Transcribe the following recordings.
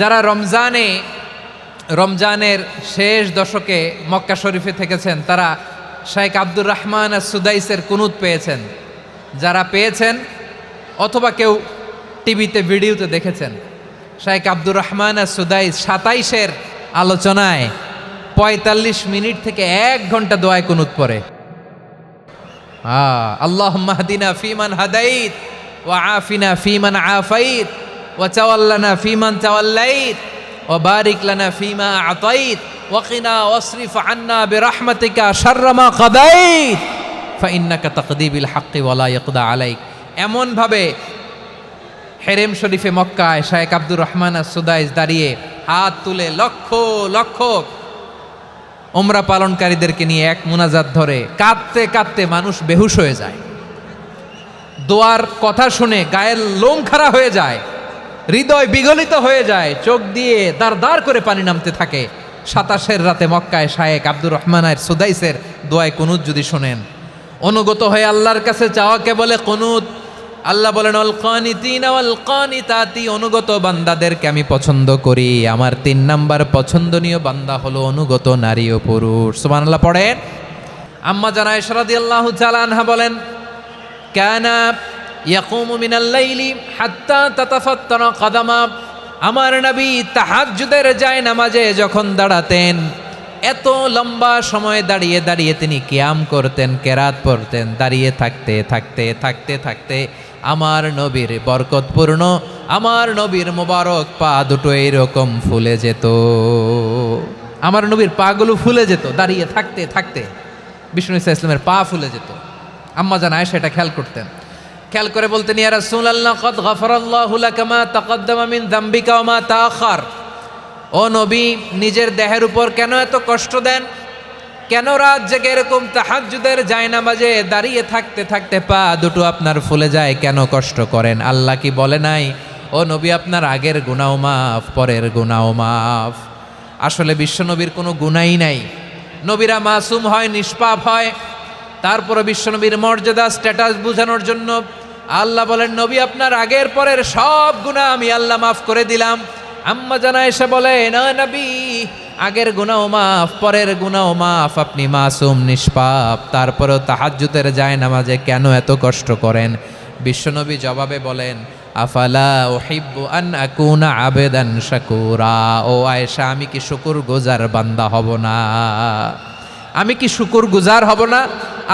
যারা রমজানের শেষ দশকে মক্কা শরীফে থেকেছেন তারা শাইখ আব্দুর রহমান আস-সুদাইসের কুনুত পেয়েছেন। যারা পেয়েছেন অথবা কেউ টিভিতে ভিডিওতে দেখেছেন, শাইখ আব্দুর রহমান আস-সুদাইস 27-এর আলোচনায় 45 মিনিট থেকে 1 ঘন্টা দোয়ায় কুনুত পড়ে। আল্লাহুম্মা হদিনা ফিমান হাদাইত ওয়া আফিনা ফিমান আফাইত ওয়া তাওয়াল্লানা ফিমান তাওয়াল্লাইত ওয়া বারিক লানা ফিমা আতাইত ওয়া কিনা ওয়াসরিফ আন্না বিরহমাতিকা শাররা মা কাদাইত ফাইন্নাকা তাকদি বিল হাক্কি ওয়া লা ইয়াকদা আলাইক। এমন ভাবে হেরেম শরীফে মক্কায় শাইখ আব্দুর রহমান আস-সুদাইস দাঁড়িয়ে হাত তুলে লক্ষ লক্ষ উমরা পালনকারীদেরকে নিয়ে এক মুনাজাত ধরে কাঁদতে কাঁদতে মানুষ বেহুশ হয়ে যায়। দোয়ার কথা শুনে গায়ের লোম খাড়া হয়ে যায়, হৃদয় বিগলিত হয়ে যায়, চোখ দিয়ে দাঁড় দাঁড় করে পানি নামতে থাকে। 27-এর রাতে মক্কায় শাইখ আব্দুর রহমান আস-সুদাইসের দোয়ায় কুনুত যদি শোনেন, অনুগত হয়ে আল্লাহর কাছে চাওয়াকে বলে কুনুত। আল্লাহ বলেন আল কানিতিনা ওয়াল কানিতাতি, অনুগত বান্দাদেরকে আমি পছন্দ করি। আমার 3 নাম্বার পছন্দনীয় বান্দা হলো অনুগত নারী ও পুরুষ। সুবহানাল্লাহ পড়েন। আম্মা জানা আয়েশা রাদিয়াল্লাহু তাআলা আনহা বলেন, কানা ইয়াকুমু মিনাল লাইলি হাত্তা তাতাফাত্তারা কদামা, আমার নবী তাহাজ্জুদের নামাজে যখন দাঁড়াতেন এত লম্বা সময় দাঁড়িয়ে দাঁড়িয়ে তিনি কিয়াম করতেন, কেরাত পড়তেন। দাঁড়িয়ে থাকতে থাকতে থাকতে থাকতে আমার নবীর বরকতপূর্ণ, আমার নবীর মোবারক পা দুটো এইরকম ফুলে যেত। আমার নবীর পাগুলো ফুলে যেত দাঁড়িয়ে থাকতে থাকতে, বিষ্ণু ইসা ইসলামের পা ফুলে যেত। আম্মা জান আয়েশা এটা খেয়াল করতেন। খেয়াল করে বলতেন, ইয়া রাসূলুল্লাহ কদ গফারাল্লাহু লাকা মা তাকদ্দামা মিন যামবিকা ওয়া মা তাআখার। ও নবী, নিজের দেহের উপর কেন এত কষ্ট দেন? কেন রাত জেগে এরকম তাহাজ্জুদের জায়নামাজে দাঁড়িয়ে থাকতে থাকতে পা দুটো আপনার ফুলে যায়? কেন কষ্ট করেন? আল্লাহ কি বলে নাই, ও নবী আপনার আগের গুনাহ মাফ, পরের গুনাহ মাফ? আসলে বিশ্বনবীর কোনো গুনাহই নাই। নবীরা মাসুম হয়, নিষ্পাপ হয়। তারপরে বিশ্বনবীর মর্যাদা স্ট্যাটাস বোঝানোর জন্য আল্লাহ বলেন, নবী আপনার আগের পরের সব গুনাহ আমি আল্লাহ মাফ করে দিলাম। আম্মা জানা এসে বলে, না নবী, আগের গুনাহ মাফ, পরের গুনাহ মাফ, আপনি মাসুম নিষ্পাপ, তারপরেও তাহাজ্জুদের জায়নামাজে কেন এত কষ্ট করেন? বিশ্বনবী জবাবে বলেন, আফালা উহিব্বু আন আকুনা আবেদান শাকুরা। ও আয়েশা, আমি কি শুকরগুজার বান্দা হব না? আমি কি শুকরগুজার হব না?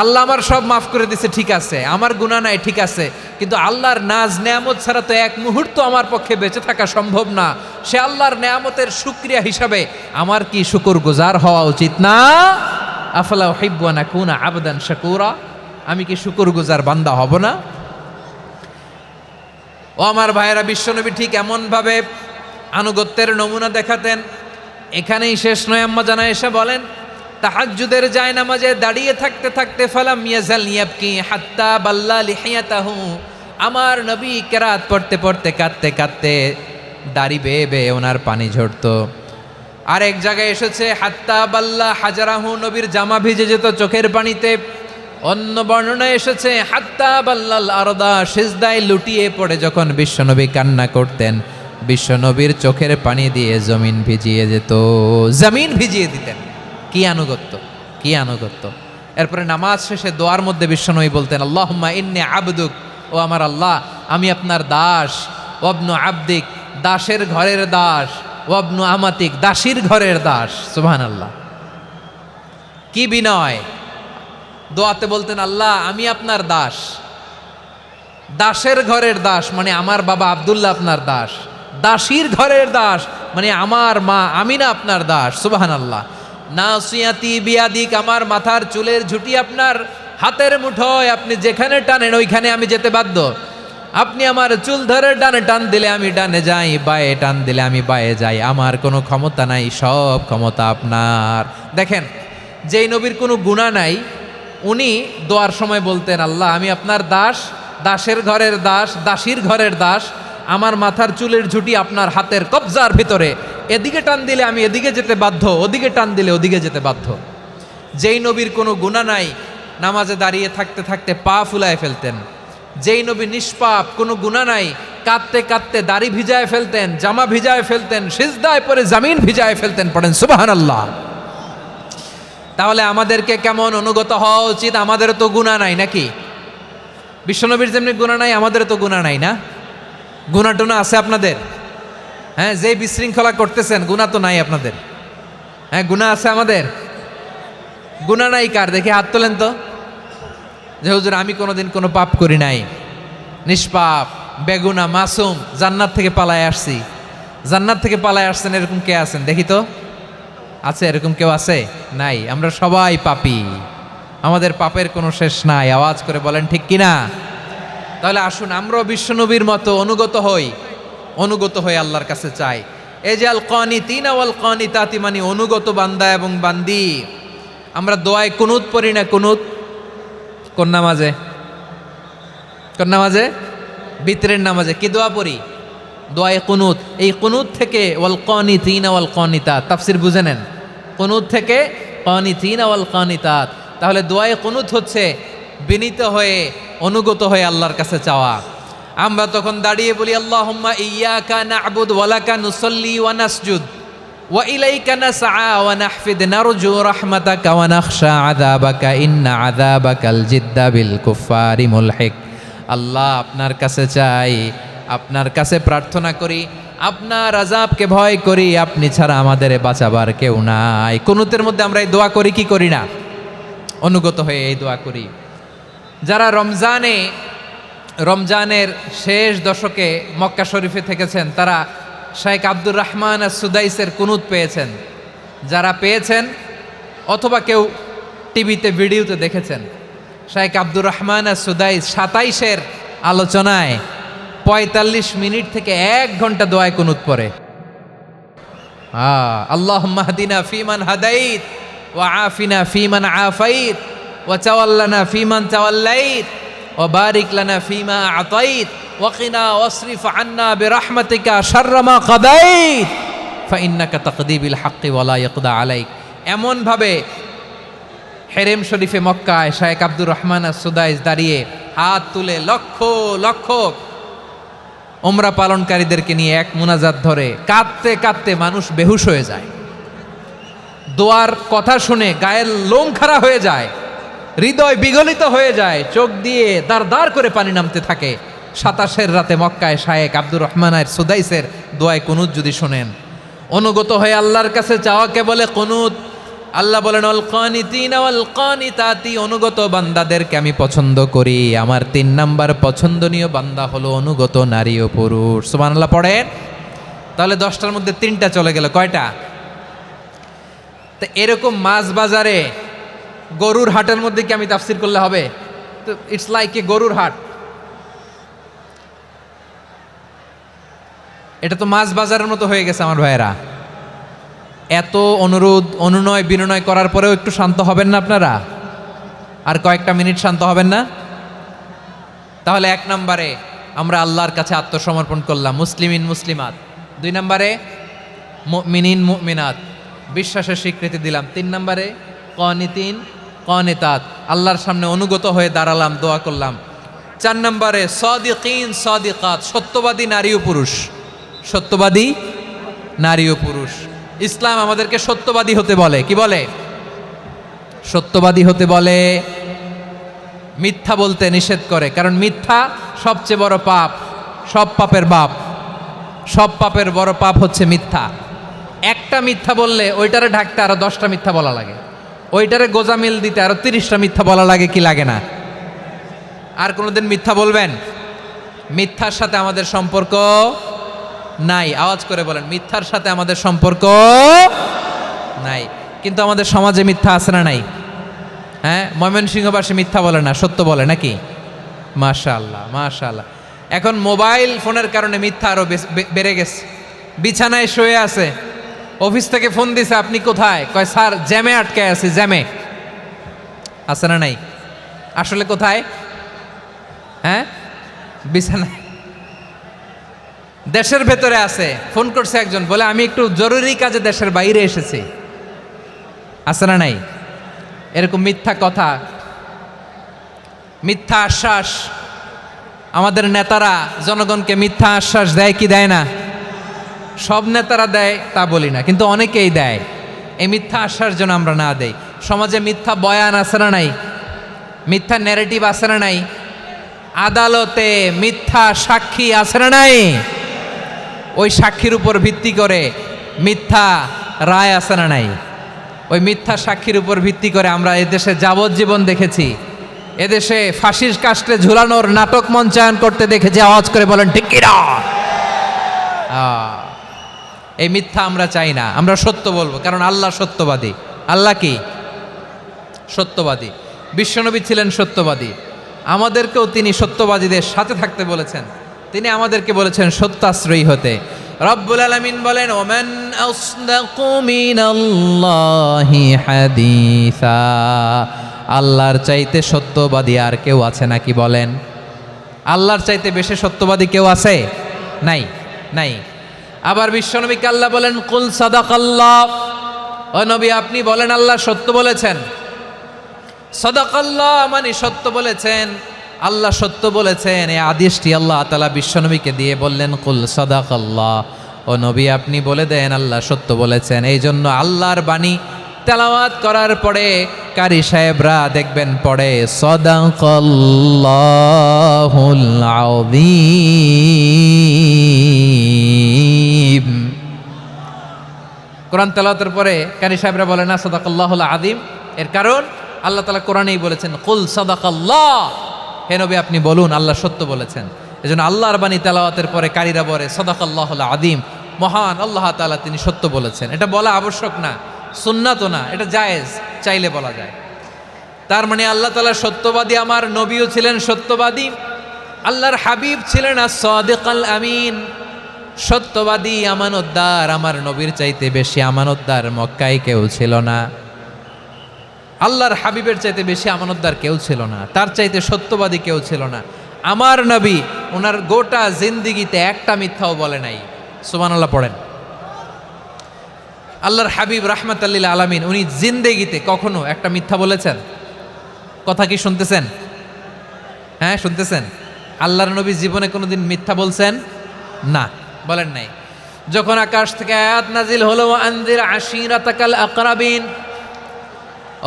আল্লাহ আমার সব মাফ করে দিছে, ঠিক আছে, আমার গুনাহ নাই, ঠিক আছে, কিন্তু আল্লাহর নাজ নেয়ামত ছাড়া তো এক মুহূর্ত আমার পক্ষে বেঁচে থাকা সম্ভব না। সে আল্লাহর নেয়ামতের শুকরিয়া হিসাবে আমার কি শুকরগুজার হওয়া উচিত না? আফালা উহিব্বু আন আকুনা আবদান শাকুরা, আমি কি শুকরগুজার বান্দা হব না? ও আমার ভাইয়েরা, বিশ্বনবী ঠিক এমনভাবে আনুগত্যের নমুনা দেখাতেন। এখানেই শেষ নয়। আম্মা জানা এসে বলেন, তাহাজ্জুদের জায়নামাজে দাঁড়িয়ে থাকতে থাকতে ফালাম ইয়াজাল ইয়াবকি হাত্তা বাল্লা লিহিয়াতাহু, আমার নবী কেরাত পড়তে পড়তে কাঁদতে কাঁদতে দাড়ি বেয়ে বেয়ে ওনার পানি ঝরতো। আর এক জায়গায় এসেছে হাত্তা বাল্লা হাজারাহু, নবীর জামা ভিজে যেত চোখের পানিতে। অন্য বর্ণনায় এসেছে হাত্তা বাল্লাল আরদা, সিজদায় লুটিয়ে পড়ে যখন বিশ্বনবী কান্না করতেন, বিশ্বনবীর চোখের পানি দিয়ে জমিন ভিজিয়ে যেত, জমিন ভিজিয়ে দিতেন। কি আনুগত্য, কি আনুগত্য! এরপরে নামাজ শেষে দোয়ার মধ্যে বিশ্বনবী বলতেন, আল্লাহুম্মা ইন্নী আবদুক, ও আমার আল্লাহ, আমি আপনার দাস। ওয়াবনু আবদিক, দাসের ঘরের দাস। ওয়াবনু আমাতিক, দাসীর ঘরের দাস। সুবহানাল্লাহ, কি বিনয়! দোয়াতে বলতেন, আল্লাহ আমি আপনার দাস। দাসের ঘরের দাস মানে আমার বাবা আব্দুল্লাহ আপনার দাস। দাসীর ঘরের দাস মানে আমার মা আমিনা আপনার দাস। সুবহানাল্লাহ। নাসিয়াতি বিয়াদিক, আমার মাথার চুলের ঝুঁটি আপনার হাতের মুঠোয়, আপনি যেখানে টানেন ওইখানে আমি যেতে বাধ্য। আপনি আমার চুল ধরে ডানে টান দিলে আমি ডানে যাই, বায়ে টান দিলে আমি বায়ে যাই, আমার কোনো ক্ষমতা নাই, সব ক্ষমতা আপনার। দেখেন, যেই নবীর কোনো গুনাহ নাই উনি দোয়ার সময় বলতেন, আল্লাহ আমি আপনার দাস, দাসের ঘরের দাস, দাসীর ঘরের দাস, আমার মাথার চুলের ঝুঁটি আপনার হাতের কবজার ভিতরে, এদিকে টান দিলে আমি এদিকে যেতে বাধ্য, ওদিকে টান দিলে ওদিকে যেতে বাধ্য। যেই নবীর কোনো গুনাহ নাই নামাজে দাঁড়িয়ে থাকতে থাকতে পা ফুলায় ফেলতেন। যেই নবী নিষ্পাপ, কোনো গুনাহ নাই, কাঁদতে কাঁদতে দাড়ি ভিজায় ফেলতেন, জামা ভিজায় ফেলতেন, সিজদায় পরে জমিন ভিজায় ফেলতেন। পড়েন সুবহানাল্লাহ। তাহলে আমাদেরকে কেমন অনুগত হওয়া উচিত? আমাদেরও তো গুনাহ নাই নাকি? বিশ্বনবীর যেমনি গুনাহ নাই, আমাদেরও তো গুনাহ নাই না? গুনাহ টুনা আছে আপনাদের? হ্যাঁ, যে বিশৃঙ্খলা করতেছেন গুনাহ তো নাই আপনাদের? হ্যাঁ, গুনাহ আছে আমাদের? গুনাহ নাই কার? দেখি হাত তোলেন তো, যে হুজুর আমি কোনোদিন কোনো পাপ করি নাই, নিষ্পাপ, বেগুনা, মাসুম, জান্নাত থেকে পালায় আসছি। জান্নাত থেকে পালায় আসছেন এরকম কে আছেন দেখি তো? আছে এরকম কেউ? আছে? নাই। আমরা সবাই পাপী, আমাদের পাপের কোনো শেষ নাই। আওয়াজ করে বলেন ঠিক কিনা? তাহলে আসুন আমরাও বিশ্বনবীর মতো অনুগত হই, অনুগত হয়ে আল্লাহর কাছে চাই। এই যে আল কানিতিনা ওয়াল কানিতাতি, মানে অনুগত বান্দা এবং বান্দি। আমরা দোয়ায় কুনুত পড়ি না? কুনুত কোন নামাজে? কোন নামাজে? বিতরের নামাজে কি দোয়া পড়ি? দোয়ায়ে কুনুত। এই কুনুত থেকে ওয়াল কানিতিনা ওয়াল কানিতাত, তাফসীর বুঝে নেন। কুনুত থেকে কানিতিনা ওয়াল কানিতাত। তাহলে দোয়ায়ে কুনুত হচ্ছে বিনীত হয়ে, অনুগত হয়ে আল্লাহর কাছে চাওয়া। আমরা তখন দাঁড়িয়ে বলি আল্লাহুম্মা ইয়্যাকা না'বুদু ওয়া লাকা নুসাল্লি ওয়া নাসজুদ ওয়া ইলাইকা নাসআ ওয়া নাহফিদ নারজু রাহমাতাকা ওয়া নাখশা আযাবাকা ইন্না আযাবাকাল জিদ্দা বিল কুফফারি মুলহিক। আল্লাহ, আপনার কাছে চাই, আপনার কাছে প্রার্থনা করি, আপনার আযাবকে ভয় করি, আপনি ছাড়া আমাদের বাঁচাবার কেউ নাই। কুনুতের মধ্যে আমরা এই দোয়া করি কি করি না? অনুগত হয়ে এই দোয়া করি। যারা রমজানের শেষ দশকে মক্কা শরীফে থেকেছেন তারা শাইখ আব্দুর রহমান আস-সুদাইসের কুনুত পেয়েছেন। যারা পেয়েছেন অথবা কেউ টিভিতে ভিডিওতে দেখেছেন, শাইখ আব্দুর রহমান আস-সুদাইস 27-এর আলোচনায় 45 মিনিট থেকে 1 ঘন্টা দোয়ায় কুনুত পড়ে। আল্লাহুম্মা হদিনা ফিমান হাদাইত ওয়া আফিনা ফিমান আফাইত ওয়া তাওয়াল্লানা ফিমান তাওয়াল্লাইত ওয়া বারিক লানা ফিমা আতাইত ওয়া কিনা ওয়াসরিফ আন্না বিরহমাতিকা শাররা মা কাদাইত ফাইন্নাকা তাকদি বিল হাক্কি ওয়া লা ইয়াকদা আলাইক। এমন ভাবে হেরেম শরীফে মক্কায় শাইখ আব্দুর রহমান আস-সুদাইস দাঁড়িয়ে হাত তুলে লক্ষ লক্ষ উমরা পালনকারীদেরকে নিয়ে এক মুনাজাত ধরে কাঁদতে কাঁদতে মানুষ বেহুশ হয়ে যায়। দোয়ার কথা শুনে গায়ের লোম খাড়া হয়ে যায়, হৃদয় বিগলিত হয়ে যায়, চোখ দিয়ে দাঁড় দাঁড় করে পানি নামতে থাকে। 27-এর রাতে মক্কায় শাইখ আব্দুর রহমান আস-সুদাইসের দোয়ায় কুনুত যদি শোনেন, অনুগত হয়ে আল্লাহর কাছে চাওয়াকে বলে কুনুত। আল্লাহ বলেন আল কানিতিনা ওয়াল কানিতাতি, অনুগত বান্দাদেরকে আমি পছন্দ করি। আমার 3 নাম্বার পছন্দনীয় বান্দা হলো অনুগত নারী ও পুরুষ। সুবহানাল্লাহ পড়েন। তাহলে 10টার মধ্যে 3টা চলে গেল। কয়টা? তো এরকম মাছ বাজারে গরুর হাটের মধ্যে কি আমি তাফসীর করলে হবে? তো ইটস লাইক এ গরুর হাট। এটা তো মাছ বাজারের মতো হয়ে গেছে আমার ভাইয়েরা। এত অনুরোধ, অনুনয়, বিনয় করার পরেও একটু শান্ত হবেন না আপনারা? আর কয়েকটা মিনিট শান্ত হবেন না? তাহলে 1 নম্বরে আমরা আল্লাহর কাছে আত্মসমর্পণ করলাম, মুসলিমিন মুসলিমাত। 2 নম্বরে মুমিনিন মুমিনাত, বিশ্বাসের স্বীকৃতি দিলাম। 3 নম্বরে কানিতিন কানিতাত, আল্লাহর সামনে অনুগত হয়ে দাঁড়ালাম, দোয়া করলাম। 4 নম্বরে সাদিকিন সাদিকাত, সত্যবাদী নারী ও পুরুষ। সত্যবাদী নারী ও পুরুষ। ইসলাম আমাদেরকে সত্যবাদী হতে বলে। কি বলে? সত্যবাদী হতে বলে, মিথ্যা বলতে নিষেধ করে। কারণ মিথ্যা সবচেয়ে বড় পাপ, সব পাপের বাপ। সব পাপের বড় পাপ হচ্ছে মিথ্যা। একটা মিথ্যা বললে ওইটারে ঢাকতে আরো 10টা মিথ্যা বলা লাগে, ওইটারে গোজামিল দিতে আরো 30টা মিথ্যা বলা লাগে, কি লাগে না? আর কোনোদিন মিথ্যা বলবেন? মিথ্যার সাথে আমাদের সম্পর্ক নাই। আওয়াজ করে বলেন, মিথ্যার সাথে আমাদের সম্পর্ক নাই। কিন্তু আমাদের সমাজে মিথ্যা আছে না নাই? হ্যাঁ, ময়মনসিংহবাসী মিথ্যা বলে না, সত্য বলে নাকি? মাশাআল্লাহ মাশাআল্লাহ। এখন মোবাইল ফোনের কারণে মিথ্যা আরো বেড়ে গেছে। বিছানায় শুয়ে আছে, অফিস থেকে ফোন দিছে, আপনি কোথায়? কয় স্যার জ্যামে আটকে আছি। জ্যামে আছে না নাই? আসলে কোথায়? হ্যাঁ, বিছানায়। দেশের ভেতরে আছে, ফোন করছে একজন, বলে আমি একটু জরুরি কাজে দেশের বাইরে এসেছি। আছে না নাই? এরকম মিথ্যা কথা, মিথ্যা আশ্বাস, আমাদের নেতারা জনগণকে মিথ্যা আশ্বাস দেয় কি দেয় না? সব নেতারা দেয় তা বলি না, কিন্তু অনেকেই দেয়। এই মিথ্যা আশ্বাস যেন আমরা না দেই। সমাজে মিথ্যা বয়ান আছে না নাই? মিথ্যা ন্যারেটিভ আছে না নাই? আদালতে মিথ্যা সাক্ষী আছে না নাই? ওই সাক্ষীর উপর ভিত্তি করে মিথ্যা রায় আছে না নাই? ওই মিথ্যা সাক্ষীর উপর ভিত্তি করে আমরা এদেশে যাবজ্জীবন দেখেছি, এদেশে ফাঁসির কাস্টে ঝুলানোর নাটক মঞ্চায়ন করতে দেখেছি। আওয়াজ করে বলেন ঠিক কিনা? এই মিথ্যা আমরা চাই না, আমরা সত্য বলবো, কারণ আল্লাহ সত্যবাদী। আল্লাহ কি? সত্যবাদী। বিশ্বনবী ছিলেন সত্যবাদী, আমাদেরকেও তিনি সত্যবাদীদের সাথে থাকতে বলেছেন। তিনি আমাদেরকে বলেছেন সত্যাশ্রয়ী হতে। রব্বুল আলামিন বলেন, ওমান আসদাকু মিনাল্লাহি হাদিসা, আল্লাহর চাইতে সত্যবাদী আর কেউ আছে নাকি বলেন? আল্লাহর চাইতে বেশি সত্যবাদী কেউ আছে? নাই, নাই। আবার বিশ্বনবীকে আল্লাহ বলেন, কুল সাদাকাল্লাহ, ও নবী আপনি বলেন আল্লাহ সত্য বলেছেন। সাদাকাল্লাহ মানে সত্য বলেছেন, আল্লাহ সত্য বলেছেন। এই আদেশটি আল্লাহ তাআলা বিশ্বনবীকে দিয়ে বললেন, কুল সাদাকাল্লাহ, ও নবী আপনি বলে দেন আল্লাহ সত্য বলেছেন। এই জন্য আল্লাহর বাণী তেলাওয়াত করার পরে কারি সাহেবরা দেখবেন পড়ে সাদাকাল্লাহুল আযীম। কোরআন তেলাওয়াতের পরে কারি সাহেবরা বলে না সাদাকাল্লাহুল আযীম, এর কারণ আল্লাহ তাআলা কোরআনেই বলেছেন কুল সাদাকাল্লাহ, হে নবী আপনি বলুন আল্লাহ সত্য বলেছেন। এজন্য আল্লাহর বাণী তেলাওয়াতের পরে কারীরা বলে সাদাকাল্লাহুল আযীম, মহান আল্লাহ তাআলা তিনি সত্য বলেছেন। এটা বলা আবশ্যক না, সুন্নাতও না, এটা জায়েজ, চাইলে বলা যায়। তার মানে আল্লাহ তাআলা সত্যবাদী, আমার নবীও ছিলেন সত্যবাদী, আল্লাহর হাবিব ছিলেন as-সাদিকাল আমিন, সত্যবাদী, আমানতদার। আমার নবীর চাইতে বেশি আমানতদার মক্কায় কেউ ছিল না, আল্লাহর হাবিবের চাইতে বেশি আমানতদার কেউ ছিল না, তার চাইতে সত্যবাদী কেউ ছিল না। আমার নবী ওনার গোটা জিন্দিগিতে একটা মিথ্যাও বলে নাই। সুবহানাল্লাহ পড়েন। আল্লাহর হাবিব রাহমাতাল লিল আলামিন উনি জিন্দেগিতে কখনো একটা মিথ্যা বলেছেন? কথা কি শুনতেছেন? হ্যাঁ শুনতেছেন? আল্লাহর নবী জীবনে কোনোদিন মিথ্যা বলছেন? না, বলেন নাই। যখন আকাশ থেকে আয়াত নাজিল হলো আনজির আশিরাতাকাল আকরাবিন,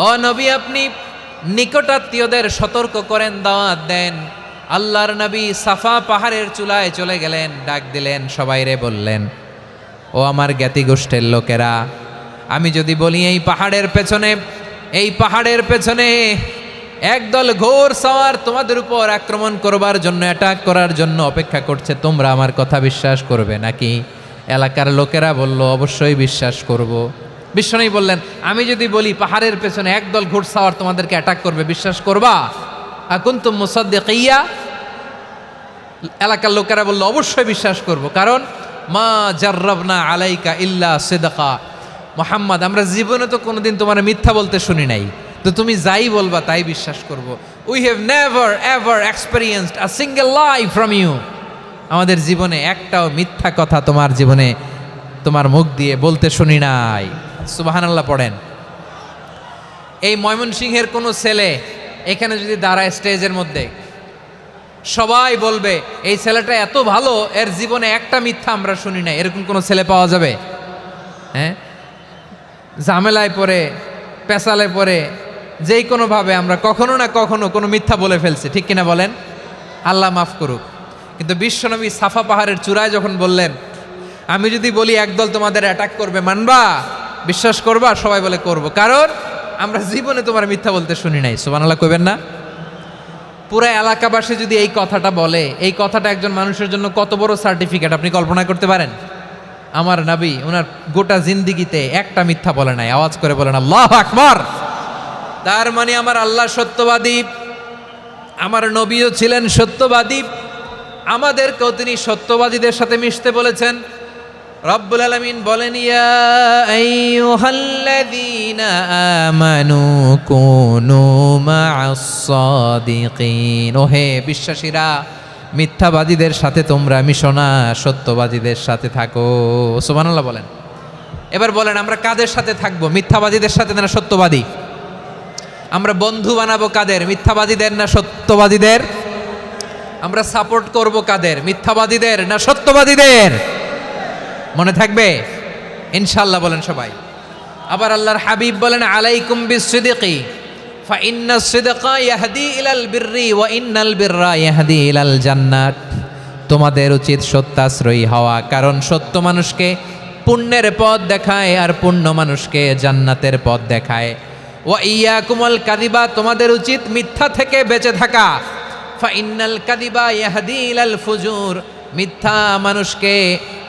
ও নবী আপনি নিকটাত্মীয়দের সতর্ক করেন, দাওয়াত দেন। আল্লাহর নবী সাফা পাহাড়ের চূড়ায় চলে গেলেন, ডাক দিলেন, সবাইরে বললেন, ও আমার জ্ঞাতি গোষ্ঠীর লোকেরা, আমি যদি বলি এই পাহাড়ের পেছনে একদল ঘোর সওয়ার তোমাদের উপর আক্রমণ করবার জন্য, অ্যাটাক করার জন্য অপেক্ষা করছে, তোমরা আমার কথা বিশ্বাস করবে নাকি? এলাকার লোকেরা বলল, অবশ্যই বিশ্বাস করব। বিশ্বনবী বললেন, আমি যদি বলি পাহাড়ের পেছনে একদল ঘোড়সাওয়ার তোমাদেরকে অ্যাটাক করবে, বিশ্বাস করবা? আকুনতুম মুসাদ্দিকিয়া? এলাকার লোকেরা বলল, অবশ্যই বিশ্বাস করব, কারণ মা জাররাবনা আলাইকা ইল্লা সিদকা, মুহাম্মদ আমরা জীবনে তো কোনোদিন তোমার মিথ্যা বলতে শুনি নাই, তো তুমি যাই বলবা তাই বিশ্বাস করব। We have never ever experienced a single lie from you, আমাদের জীবনে একটাও মিথ্যা কথা তোমার জীবনে তোমার মুখ দিয়ে বলতে শুনি নাই। সুবহানাল্লাহ পড়েন। এই ময়মনসিংহের কোনো ছেলে এখানে যদি দাঁড়ায় স্টেজের মধ্যে, সবাই বলবে এই ছেলেটা এত ভালো, এর জীবনে একটা মিথ্যা আমরা শুনি নাই। এরকম কোনো ছেলে পাওয়া যাবে? হ্যাঁ, ঝামেলায় পড়ে, পেশালে পড়ে, যেই কোনোভাবে আমরা কখনো না কখনো কোনো মিথ্যা বলে ফেলছি, ঠিক কিনা বলেন? আল্লাহ মাফ করুক। কিন্তু বিশ্বনবী সাফা পাহাড়ের চূড়ায় যখন বললেন, আমি যদি বলি একদল তোমাদের অ্যাটাক করবে, মানবা? বিশ্বাস করবা? সবাই বলে করব, কারণ আমরা জীবনে তোমার মিথ্যা বলতে শুনি নাই। সুবহানাল্লাহ কইবেন না? পুরো এলাকাবাসী যদি এই কথাটা বলে, এই কথাটা একজন মানুষের জন্য কত বড় সার্টিফিকেট আপনি কল্পনা করতে পারেন? আমার নবী ওনার গোটা জিন্দিগিতে একটা মিথ্যা বলে নাই। আওয়াজ করে বলেন আল্লাহু আকবার। তার মানে আমার আল্লাহ সত্যবাদী, আমার নবীও ছিলেন সত্যবাদী, আমাদেরকেও তিনি সত্যবাদীদের সাথে মিশতে বলেছেন। রব্বুল আলামিন বলেন, ইয়া আইয়ুহাল্লাযীনা আমানু কুনু মা'আস সাদিকিন, ওহে বিশ্বাসীরা, মিথ্যাবাদীদের সাথে তোমরা মিশো না, সত্যবাদীদের সাথে থাকো। সুবহানাল্লাহ বলেন। এবার বলেন আমরা কাদের সাথে থাকবো? মিথ্যাবাদীদের সাথে না সত্যবাদী? আমরা বন্ধু বানাবো কাদের? মিথ্যাবাদীদের না সত্যবাদীদের? আমরা সাপোর্ট করব কাদের? মিথ্যাবাদীদের না সত্যবাদীদের? মনে থাকবে ইনশাআল্লাহ, বলেন সবাই। আবার আল্লাহর হাবিব বলেন, আলাইকুম বিসসিদকি ফাইন্নাস সিদকা ইয়াহদি ইলাল বিররি ওয়া ইন্নাল বিররা ইয়াহদি ইলাল জান্নাত। তোমাদের উচিত সত্যাশ্রয়ী হওয়া, কারণ সত্য মানুষকে পুণ্যের পথ দেখায় আর পুণ্য মানুষকে জান্নাতের পথ দেখায়। ওয়া ইয়াকুমুল কাযিবা, তোমাদের উচিত মিথ্যা থেকে বেঁচে থাকা। ফাইন্নাল কাযিবা ইয়াহদি ইলাল ফুজুর, মিথ্যা মানুষকে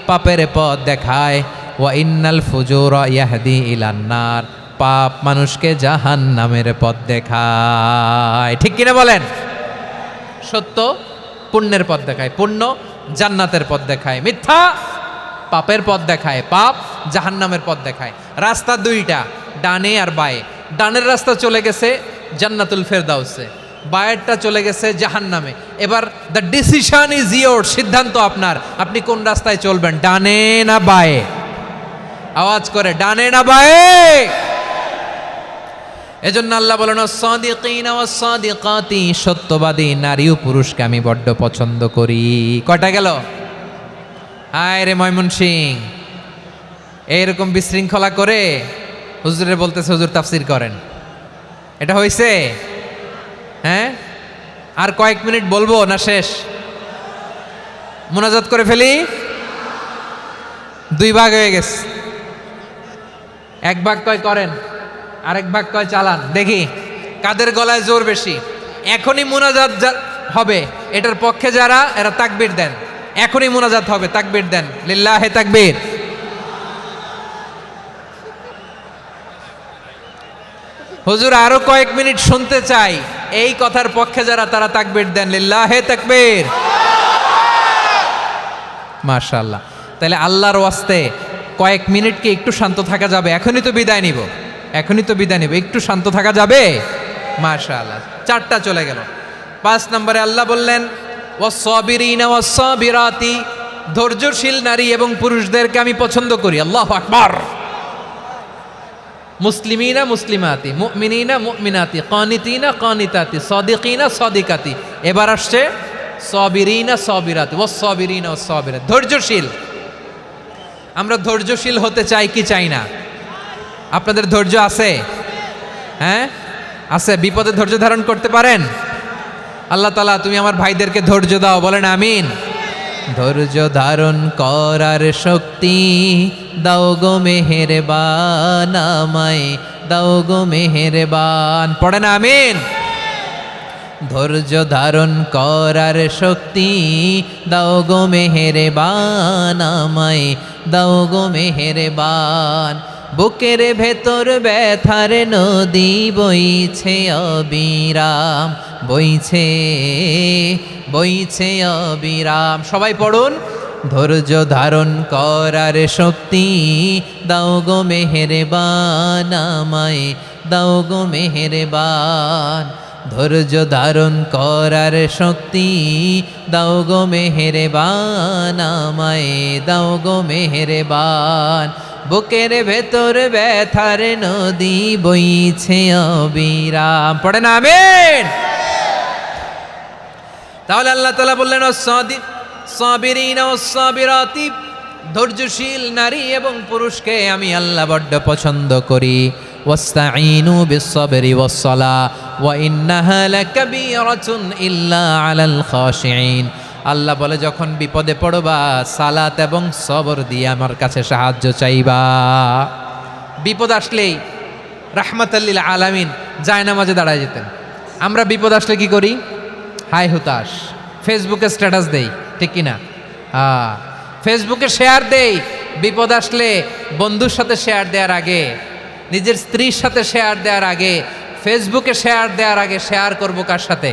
পাপের পথ দেখায়। ওয়া ইন্নাল ফুজুরা ইয়াহদি ইলান নার, পাপ মানুষকে জাহান্নামের পথ দেখায়। ঠিক কিনা বলেন? সত্য পুণ্যের পথ দেখায়, পুণ্য জান্নাতের পথ দেখায়, মিথ্যা পাপের পথ দেখায়, পাপ জাহান্নামের পথ দেখায়। রাস্তা দুইটা, ডানে আর বায়ে। ডানের রাস্তা চলে গেছে জান্নাতুল ফেরদাউসে, বায়েরটা চলে গেছে জাহান্নামে। এবার দ্য ডিসিশন ইজ ইয়োর, সিদ্ধান্ত আপনার, আপনি কোন রাস্তায় চলবেন, ডানে না বায়ে? আওয়াজ করে, ডানে না বায়ে? এজন্য আল্লাহ বলেন, সাদিকিনা ওয়াস সাদিকাতি, সত্যবাদী নারী ও পুরুষকে আমি বড্ড পছন্দ করি। কয়টা গেল? হায় রে ময়মনসিং, এইরকম বিশৃঙ্খলা করে হুজুরে বলতেছে হুজুর তাফসির করেন, এটা হয়েছে? হ্যাঁ, আর কয়েক মিনিট বলবো না শেষ? মুনাজাত করে ফেলি। দুই ভাগ হয়ে গেছে, এক ভাগ কয় করেন, আরেক ভাগ কয় চালান। দেখি কাদের গলায় জোর বেশি। এখনই মুনাজাত হবে, এটার পক্ষে যারা, এরা তাকবীর দেন। এখনই মুনাজাত হবে, তাকবীর দেন, লিল্লাহে তাকবীর। হুজুর আরো কয়েক মিনিট শুনতে চাই, এই কথার পক্ষে যারা, তারা তাকবীর দেন, লিল্লাহে তাকবীর। মাশাআল্লাহ। তাহলে আল্লাহর ওয়াস্তে কয়েক মিনিট কি একটু শান্ত থাকা যাবে? এখনই তো বিদায় নিব, এখনই তো বিদায় নিব, একটু শান্ত থাকা যাবে? মাশাআল্লাহ। 4টা চলে গেল। 5 নম্বরে আল্লাহ বললেন, ওয়াস-সাবিরিনা ওয়াস-সাবিরাতি, ধৈর্যশীল নারী এবং পুরুষদেরকে আমি পছন্দ করি। আল্লাহু আকবার। মুসলিমিনা মুসলিমাতি, মুমিনিনা মুমিনাতি, কানিতিনা কানিতাতি, সাদিকিনা সাদিকাতি। এবার আসছে সাবিরিনা সাবিরাতি, ওয়াস-সাবিরিনা ওয়াস-সাবিরাতি, ধৈর্যশীল। আমরা ধৈর্যশীল হতে চাই কি চাই না? আপনাদের ধৈর্য আছে? হ্যাঁ আছে। বিপদে ধৈর্য ধারণ করতে পারেন? আল্লাহ তাআলা তুমি আমার ভাইদেরকে ধৈর্য দাও, বলেন আমিন। ধৈর্য ধারণ করার শক্তি দাও গো মেহেরবান, আমায় দাও গো মেহেরবান, পড়েন আমিন। ধৈর্য ধারণ করার শক্তি দাও গো মেহেরবান, আমায় দাও গো মেহেরবান। বুকের ভেতর ব্যথার নদী বইছে অবিরাম, বইছে বইছে অবিরাম। সবাই পড়ুন, ধৈর্য ধারণ করার শক্তি দাও গো মেহেরবান, আমায় দাও গো মেহেরবান। ধৈর্য ধারণ করার শক্তি দাও গো মেহেরবান, আমায় দাও গো মেহেরবান। বুকের ভেতর ব্যথার নদী বইছে অবিরাম, পড়েন আমিন। তাহলে আল্লাহ তাআলা বললেন, সাবিরিনা ওয়াস-সাবিরাতি, ধৈর্যশীল নারী এবং পুরুষকে আমি আল্লাহ বড্ড পছন্দ করি। ওয়াস্তাঈনু বিস-সাবরি ওয়াস-সালাহ ওয়া ইন্নাহা লাকাবীরাতুন ইল্লা আলাল খাশিঈন। আল্লাহ বলে, যখন বিপদে পড়বা সালাত এবং সবর দিয়ে আমার কাছে সাহায্য চাইবা। বিপদ আসলেই রাহমাতাল লিল আলামিন জায়নামাজে দাঁড়ায় যেতেন। আমরা বিপদ আসলে কি করি? হাই হুতাশ, ফেসবুকে স্ট্যাটাস দেই, ঠিক কিনা? ফেসবুকে শেয়ার দেই। বিপদ আসলে বন্ধুর সাথে শেয়ার দেওয়ার আগে, নিজের স্ত্রীর সাথে শেয়ার দেওয়ার আগে, ফেসবুকে শেয়ার দেওয়ার আগে শেয়ার করব কার সাথে?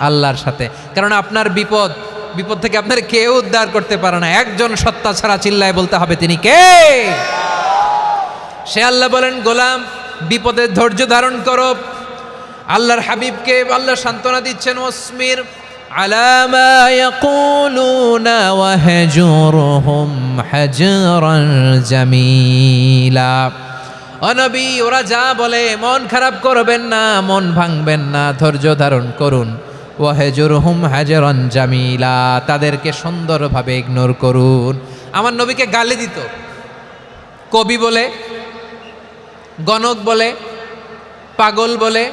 আল্লাহর সাথে। কারণ আপনার বিপদ থেকে আপনার কেউ উদ্ধার করতে পারে না, একজন সত্তা ছাড়া। চিল্লায় বলতে হবে, তিনি কে? সে আল্লাহ। বলেন, গোলাম বিপদে ধৈর্য ধারণ করো। আল্লাহর হাবিবকে আল্লাহ সান্ত্বনা দিচ্ছেন, ওয়াসমির আলা মা ইয়াকুলুনা ওয়াহজুরহুম হাজরান জামিলা। ও নবী, ওরা যা বলে মন খারাপ করবেন না, মন ভাঙবেন না, ধৈর্য ধারণ করুন। ওয়াহজুরহুম হাজরান জামিলা, তাদেরকে সুন্দরভাবে ইগনোর করুন। আমার নবীকে গালি দিত কবি বলে, গণক বলে, পাগল বলে,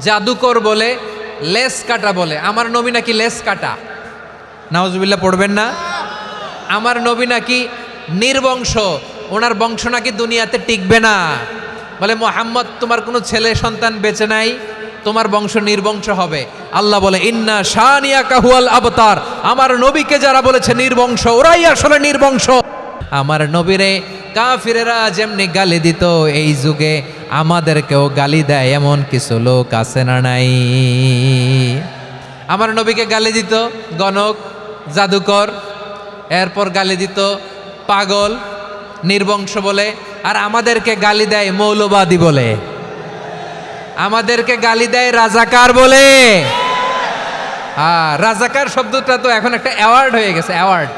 জাদুকর বলে, লেস কাটা বলে। আমার নবী নাকি লেস কাটা, নাউজুবিল্লাহ পড়বেন না। আমার নবী নাকি নির্বংশ, ওনার বংশ নাকি দুনিয়াতে টিকবে না। বলে মুহাম্মদ তোমার কোনো ছেলে সন্তান বেঁচে নাই, তোমার বংশ নির্বংশ হবে। আল্লাহ বলে ইন্না শানিয়াকা হুয়াল আবতার, আমার নবীকে যারা বলেছে নির্বংশ, ওরাই আসলে নির্বংশ। আমার নবীরে কাফিরেরা যেমনি গালি দিত, এই যুগে আমাদেরকেও গালি দেয় এমন কিছু লোক আছে না নাই? আমার নবীকে গালি দিত গণক, জাদুকর, এরপর গালি দিত পাগল, নির্বংশ বলে, আর আমাদেরকে গালি দেয় মৌলবাদী বলে, আমাদেরকে গালি দেয় রাজাকার বলে। রাজাকার শব্দটা তো এখন একটা অ্যাওয়ার্ড হয়ে গেছে, অ্যাওয়ার্ড।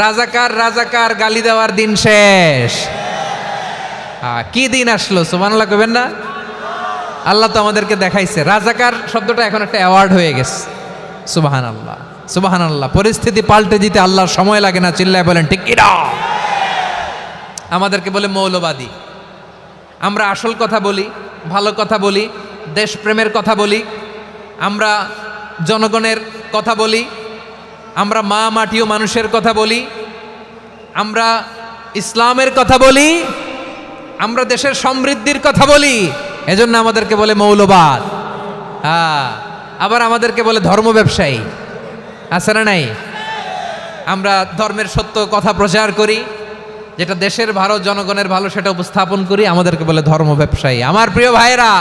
রাজাকার রাজাকার গালি দেওয়ার দিন শেষ। কি দিন আসলো, সুবহানাল্লাহ কইবেন না? আল্লাহ তো আমাদেরকে দেখাইছে, রাজাকার শব্দটা এখন একটা অ্যাওয়ার্ড হয়ে গেছে। সুবহানাল্লাহ, সুবহানাল্লাহ। পরিস্থিতি পাল্টে দিতে আল্লাহর সময় লাগে না, চিল্লায় বলেন ঠিক কি না? আমাদেরকে বলে মৌলবাদী। আমরা আসল কথা বলি, ভালো কথা বলি, দেশপ্রেমের কথা বলি, আমরা জনগণের কথা বলি, আমরা মা মাটি ও মানুষের কথা বলি, আমরা ইসলামের কথা বলি, আমরা দেশের সমৃদ্ধির কথা বলি, এজন্য আমাদেরকে বলে মৌলবাদ। আবার আমাদেরকে বলে ধর্ম ব্যবসায়ী, আছে না নাই? আমরা ধর্মের সত্য কথা প্রচার করি, যেটা দেশের ভালো, জনগণের ভালো, সেটা উপস্থাপন করি, আমাদেরকে বলে ধর্ম ব্যবসায়ী। আমার প্রিয় ভাইরা,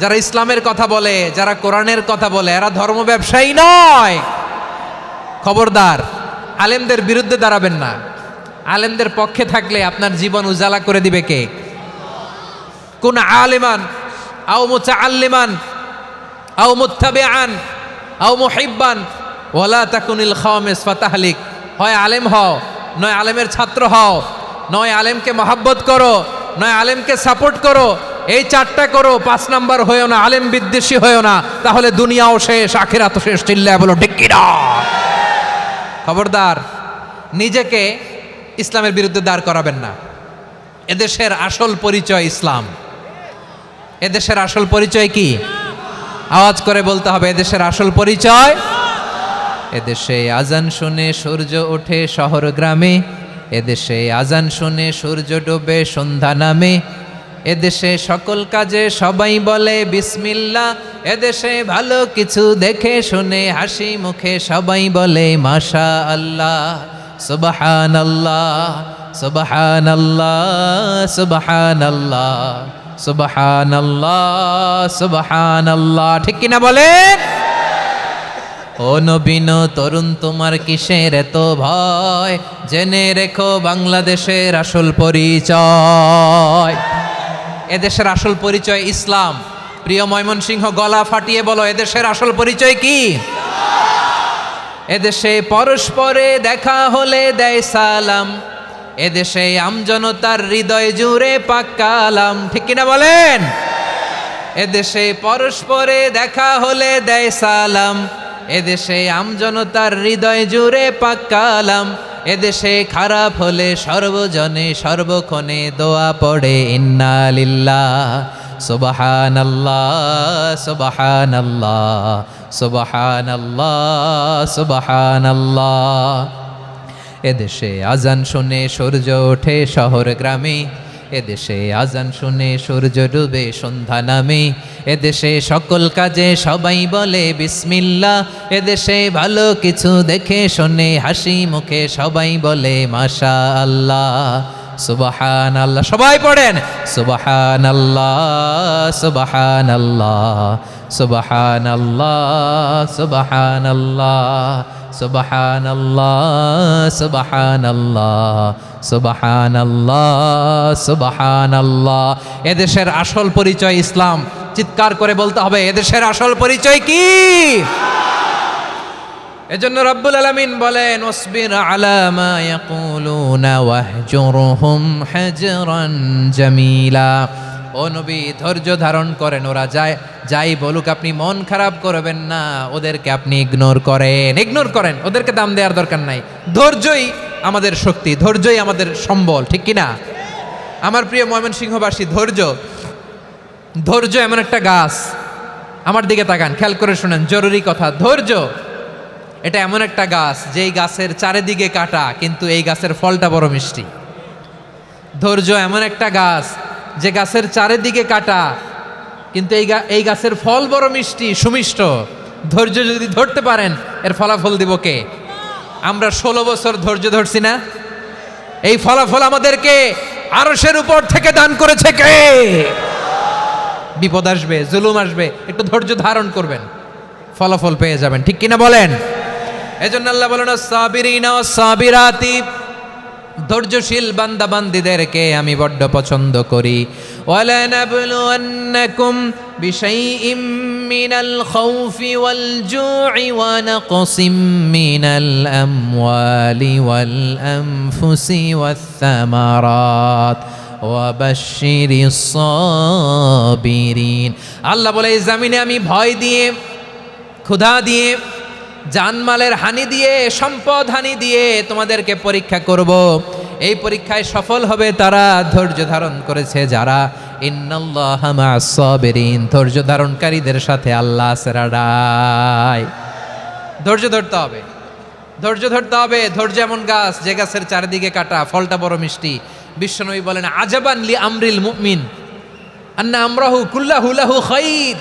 যারা ইসলামের কথা বলে, যারা কোরআনের কথা বলে, এরা ধর্ম ব্যবসায়ী নয়। খবরদার, আলেমদের বিরুদ্ধে দাঁড়াবেন না। আলেমদের পক্ষে থাকলে আপনার জীবন উজালা করে দিবে কে? কোন আলিমান আও মুতাআল্লিমান আও মুত্তাবিআন আও মুহিব্বান ওয়ালা তাকুনিল খামিস ফাতাহলিক। হয় আলেম হও, নয় আলেমের ছাত্র হও, নয় আলেমকে মহাব্বত করো, নয় আলেমকে সাপোর্ট করো। এই চারটা করো, 5 নাম্বার হয়েও না, আলেম বিদ্বেষী হয়েও না, তাহলে দুনিয়াও শেষ, আখিরাতও শেষ। চিল্লায় বলো ঠিক কি না? খবরদার, নিজেকে ইসলামের বিরুদ্ধে দাঁড় করাবেন না। এদেশের আসল পরিচয় ইসলাম। এদেশের আসল পরিচয় কি? আওয়াজ করে বলতে হবে, এদেশের আসল পরিচয়। এদেশে আজান শুনে সূর্য ওঠে শহর গ্রামে, এদেশে আজান শুনে সূর্য ডোবে সন্ধ্যা নামে, এদেশে সকল কাজে সবাই বলে বিসমিল্লাহ, এদেশে ভালো কিছু দেখে শুনে হাসি মুখে সবাই বলে মাশা আল্লাহ, সুবহানাল্লাহ, সুবহানাল্লাহ, সুবহানাল্লাহ, সুবহানাল্লাহ, সুবহানাল্লাহ। ঠিক কিনা বলেন? ও নবীন তরুণ, তোমার কিসের এত ভয়? জেনে রেখো বাংলাদেশের আসল পরিচয়। এদেশের আসল পরিচয় ইসলাম। প্রিয় ময়মনসিংহ, গলা ফাটিয়ে বলো, এদেশের আসল পরিচয় কি? এদেশে পরস্পরে দেখা হলে দেয় সালাম, এদেশে আমজনতার হৃদয় জুড়ে পাক কালাম। ঠিক কিনা বলেন? এদেশে পরস্পরে দেখা হলে দেয় সালাম, এদেশে আমজনতার হৃদয় জুড়ে পাক কালাম, এদেশে খারাপ হলে সর্বজনে সর্বক্ষণে দোয়া পড়ে ইন্না লিল্লাহ, সুবহানাল্লাহ, সুবহানাল্লাহ, সুবহানাল্লাহ, সুবহানাল্লাহ। এদেশে আজান শুনে সূর্য ওঠে শহর গ্রামে, এদেশে আজান শুনে সূর্য ডুবে সন্ধ্যা নামে, এদেশে সকল কাজে সবাই বলে বিসমিল্লাহ, এদেশে ভালো কিছু দেখে শুনে হাসি মুখে সবাই বলে মাশা আল্লাহ, সুবহানাল্লাহ। সবাই পড়েন সুবহানাল্লাহ, সুবহানাল্লাহ, সুবহানাল্লাহ, সুবহানাল্লাহ, সুবহানাল্লাহ, সুবহানাল্লাহ, সুবহানাল্লাহ, সুবহানাল্লাহ। এদেশের আসল পরিচয় ইসলাম। চিৎকার করে বলতে হবে, এদেশের আসল পরিচয় কি? এজন্য রব্বুল আলামিন বলেন, ওয়াসবির আলা মা ইয়াকুলুনা ওয়াহজুরহুম হাজরান জামিলা। ও নবী ধৈর্য ধারণ করেন, ওরা যাই বলুক আপনি মন খারাপ করবেন না, ওদেরকে আপনি ইগনোর করেন, ওদেরকে দাম দেওয়ার দরকার নাই। ধৈর্যই আমাদের শক্তি, ধৈর্যই আমাদের সম্বল, ঠিক কিনা? আমার প্রিয় ময়মনসিংহবাসী, ধৈর্য এমন একটা গাছ, আমার দিকে তাকান, খেয়াল করে শুনেন, জরুরি কথা। ধৈর্য এটা এমন একটা গাছ যেই গাছের চারিদিকে কাটা, কিন্তু এই গাছের ফলটা বড় মিষ্টি। ধৈর্য এমন একটা গাছ যে গাছের চারিদিকে কাটা, কিন্তু এই গাছের ফল বড় মিষ্টি, সুমিষ্ট। ধৈর্য যদি ধরতে পারেন, এর ফলাফল দিব কে? আমরা 16 বছর ধৈর্য ধরছি না? এই ফলাফল আমাদেরকে আরশের উপর থেকে দান করেছে কে? বিপদ আসবে, জুলুম আসবে, একটু ধৈর্য ধারণ করবেন, ফলাফল পেয়ে যাবেন, ঠিক কিনা বলেন? এজন্য আল্লাহ বলেন সাবিরিনা ওয়াস সাবিরাতি, ধৈর্যশীল বান্দা বান্দীদেরকে আমি বড্ড পছন্দ করি। ওয়ালা নাবলুওয়ান্নাকুম বিশাইইম মিনাল খাউফি ওয়াল জু'i ওয়া নাকসিম মিনাল আমওয়ালি ওয়াল আনফুসি ওয়াস সামারাত ওয়া বাশশিরিস সাবিরিন। আল্লাহ বলে এই জমিনে আমি ভয় দিয়ে, ক্ষুধা দিয়ে, জানমালের হানি দিয়ে, সম্পদ হানি দিয়ে তোমাদেরকে পরীক্ষা করব। এই পরীক্ষায় সফল হবে তারা ধৈর্য ধারণ করেছে যারা। ইন্নাল্লাহা মা'আস সাবিরিন, ধৈর্য ধারণকারীদের সাথে আল্লাহ আছে রাডায়। ধৈর্য ধরতে হবে, ধৈর্য ধরতে হবে। ধৈর্য এমন গাছ যে গাছের চারিদিকে কাটা, ফলটা বড় মিষ্টি। বিশ্বনবী বলেন আজাবান লি আমরিল মুমিন আন্না আমরাহু কুল্লাহু লাহু খাইর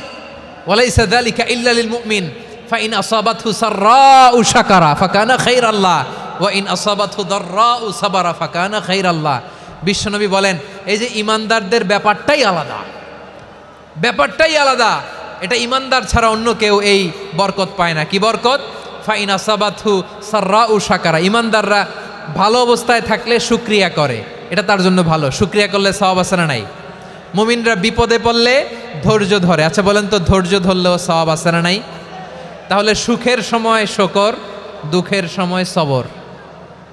ওয়া লাইসা যালিকা ইল্লা লিল মুমিন ফাইন আসাবাতহু সাররাউ শাকারা ফাকানা খাইরাল্লাহ ওয়া ইন আসাবাতহু দাররাউ সাবারা ফাকানা খাইরাল্লাহ। বিশ্বনবী বলেন এই যে ইমানদারদের ব্যাপারটাই আলাদা, ব্যাপারটাই আলাদা। এটা ইমানদার ছাড়া অন্য কেউ এই বরকত পায় না। কি বরকত? ফাইন আসাবাতহু সাররাউ শাকারা, ইমানদাররা ভালো অবস্থায় থাকলে শুকরিয়া করে, এটা তার জন্য ভালো। শুকরিয়া করলে সওয়াব আছে না নাই? মুমিনরা বিপদে পড়লে ধৈর্য ধরে। আচ্ছা বলেন তো, ধৈর্য ধরলেও সওয়াব আছে না নাই? তাহলে সুখের সময় শুকর, দুঃখের সময় সবর,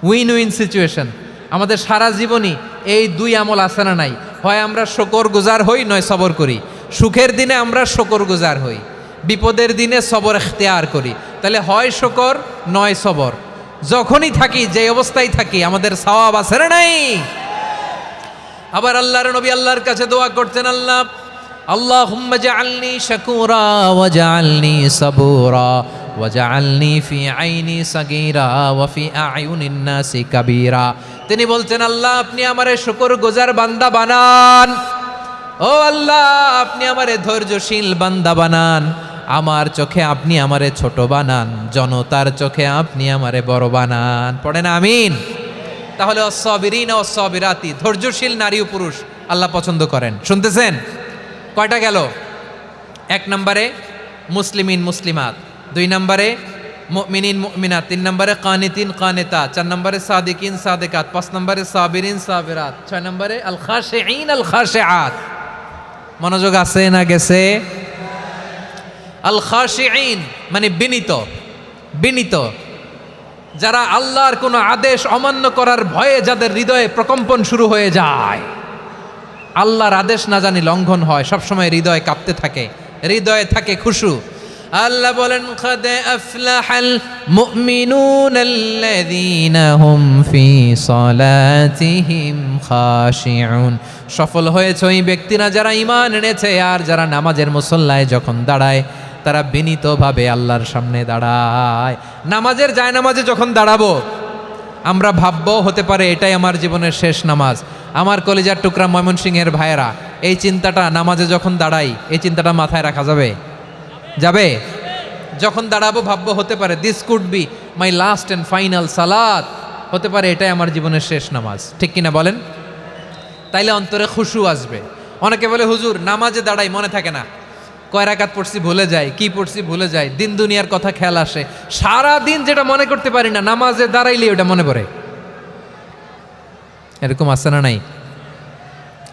উইন উইন সিচুয়েশন। আমাদের সারা জীবনই এই দুই আমল আছে না নাই? হয় আমরা শুকর গুজার হই, নয় সবর করি। সুখের দিনে আমরা শুকর গুজার হই, বিপদের দিনে সবর ইখতিয়ার করি। তাহলে হয় শুকর নয় সবর। যখনই থাকি, যে অবস্থায় থাকি, আমাদের সওয়াব আছে না নাই? আবার আল্লাহর নবী আল্লাহর কাছে দোয়া করতেন, আল্লাহুম্মা জাআলনি শাকুরা ওয়া জাআলনি সাবুরা ওয়া জাআলনি ফি আইনি সাগীরা ওয়া ফি আ'য়ুনিন নাসি কাবীরা। তিনি বলছেন, আল্লাহ আপনি আমারে শুকরগুজার বান্দা বানান, ও আল্লাহ আপনি আমারে ধৈর্যশীল বান্দা বানান, আমার চোখে আপনি আমারে ছোট বানান, জনতার চোখে আপনি আমারে বড় বানান। পড়েন আমিন। তাহলে অস-সাবিরিনা ওয়াস-সাবিরাতি, ধৈর্যশীল নারী ও পুরুষ আল্লাহ পছন্দ করেন। শুনতেছেন? কয়টা গেল? 1 নম্বরে মুসলিমিন মুসলিমাত, 2 নম্বরে মুমিনিন মুমিনাত, 3 নম্বরে কানিতিন কানিতাত, 4 নম্বরে সাদিকিন সাদিকাত, 5 নম্বরে সাবিরিন সাবিরাত, 6 নম্বরে আল খাশিঈন আল খাশিআত। মনোযোগ আছে না গেছে? আল খাশিঈন মানে বিনীত, বিনীত, যারা আল্লাহর কোনো আদেশ অমান্য করার ভয়ে যাদের হৃদয়ে প্রকম্পন শুরু হয়ে যায়, আল্লাহর আদেশ না জানি লঙ্ঘন হয়, সবসময় হৃদয় কাঁপতে থাকে, হৃদয়ে থাকে খুশু। আল্লাহ বলেন قد أفلح المؤمنون الذين هم في صلاتهم خاشعون। সফল হয়েছে ওই ব্যক্তিরা যারা ঈমান এনেছে আর যারা নামাজের মুসল্লায় যখন দাঁড়ায় তারা বিনীতভাবে আল্লাহর সামনে দাঁড়ায়। নামাজের জায়নামাজে যখন দাঁড়াবো আমরা ভাববো হতে পারে এটাই আমার জীবনের শেষ নামাজ। আমার কলিজার টুকরা ময়মনসিংহের ভাইয়েরা, এই চিন্তাটা নামাজে যখন দাঁড়াই, এই চিন্তাটা মাথায় রাখা যাবে? যাবে? যখন দাঁড়াবো ভাববো হতে পারে this could be my last and final সালাত, হতে পারে এটাই আমার জীবনের শেষ নামাজ, ঠিক কিনা বলেন? তাইলে অন্তরে খুশু আসবে। অনেকে বলে হুজুর নামাজে দাঁড়াই মনে থাকে না, কয় রাকাত পড়ছি ভুলে যাই, কি পড়ছি ভুলে যাই, দিন দুনিয়ার কথা খেয়াল আসে, সারা দিন যেটা মনে করতে পারি না নামাজে দাঁড়াইলে ওটা মনে পড়ে। এরকম আছে না নাই?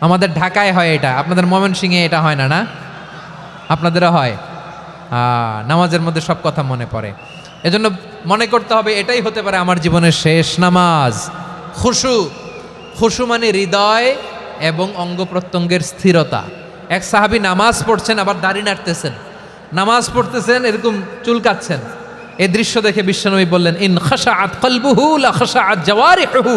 আমাদের ঢাকায় হয় এটা, আপনাদের ময়মনসিংহে এটা হয় না? না আপনাদেরও হয়? নামাজের মধ্যে সব কথা মনে পড়ে। এজন্য মনে করতে হবে এটাই হতে পারে আমার জীবনের শেষ নামাজ। খুশু, খুশু মানে হৃদয় এবং অঙ্গ প্রত্যঙ্গের স্থিরতা। এক সাহাবী নামাজ পড়ছেন আবার দাড়ি নাড়তেছেন, নামাজ পড়তেছেন এরকম চুলকাচ্ছেন। এই দৃশ্য দেখে বিশ্বনবী বললেন, ইন খাশাআত কলবুহু লা খাশাআত জাওয়ারিহুহু।